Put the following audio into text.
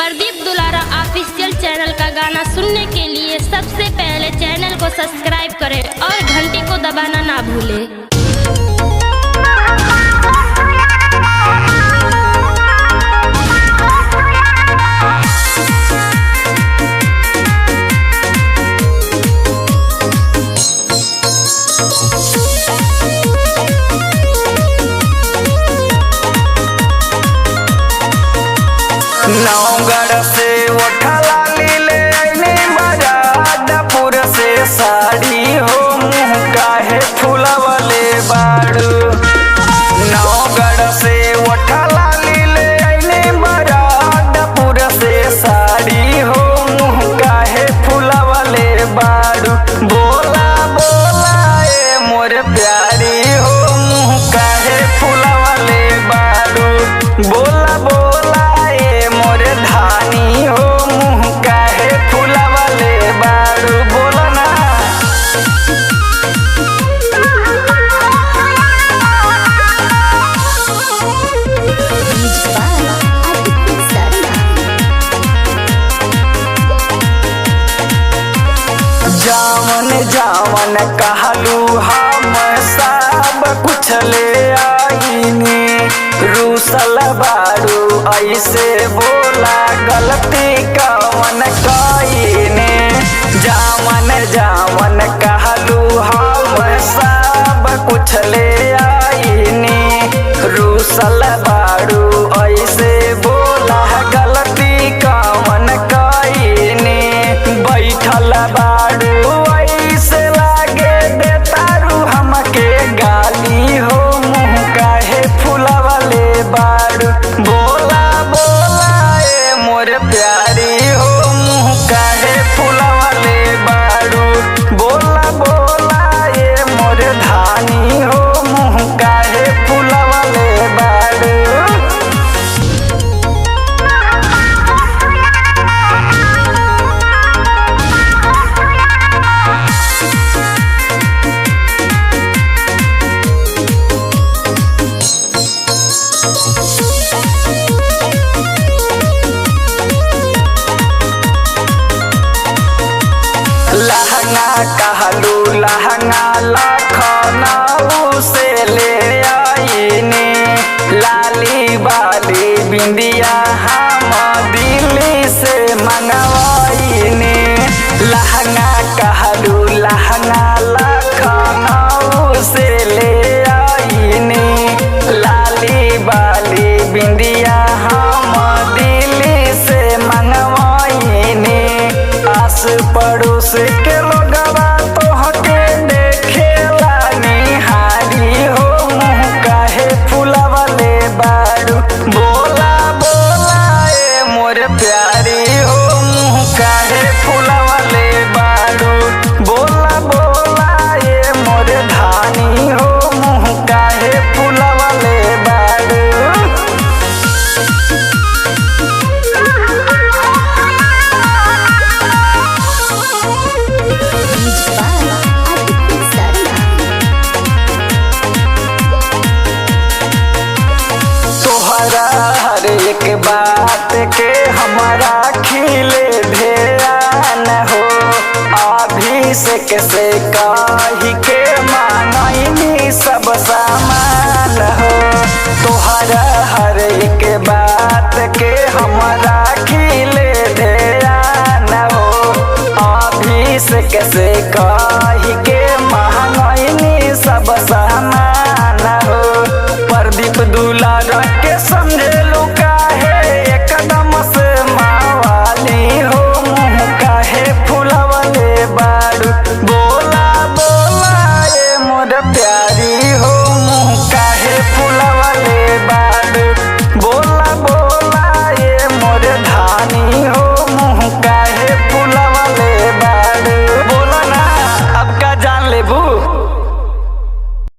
प्रदीप दुलारा official channel का गाना सुनने के लिए सबसे पहले चैनल को सब्सक्राइब करें और घंटी को दबाना ना भूलें। नौगढ़ से उठला लीले मरादापुर से साड़ी हो मुँह काहे फुलवले बाड़ू। नौगढ़ से उठला लीले मरादापुर से साड़ी हो मुँह काहे फुलवले बाड़ू। बोला बोला ए मोर प्यारी हो मुँह काहे फुलवले बाड़ू। बोला बोला धानी हो मुँह काहे फुलवले बाड़ू। बोला ना जावन जावन कहलू हम सब कुछ ले आईनी। रूसल बाड़ू ऐसे बोला गलती कवन कईने। जावन जावन कहलू हम सब कुछ ले आईनी। रूसल बाड़ू ऐसे बोला गलती कवन कईने। बैठल बाड़ू ऐसे लागे देतारू हमके गाली हो मुँह काहे फुलवले बाड़ू। बोला बोला ए मोर प्यारी हो मुँह काहे फुलवले बाड़ू। बोला बोला ए मोर धानी हो मुँह काहे फुलवले बाड़ू। लहंगा कहलू लहंगा लखनऊ से ले आईनी। लाली बाली बिंदिया हम दिल्ली से मंगवाईनी। लहंगा कहलू लहंगा लखनऊ से ले आईनी। लाली बाली बिंदिया हम दिल्ली से मंगवाईनी। आस पड़ोस के लोगवा तोहके देखेला निहारी हो मुँह काहे फुलवले बाड़ू। बोला बोला ए मोर प्यारी हो मुँह काहे फुलवले बाड़ू। बोला बोला ए मोर धानी हो मुँह काहे फुलवले बाड़ू। हर एक बात के हमारा खिले ध्यान हो। अभिषेक से कही के मांगनी सब सामान हो। तोहरा हर एक बात के हमारा खिले ध्यान हो। अभिषेक से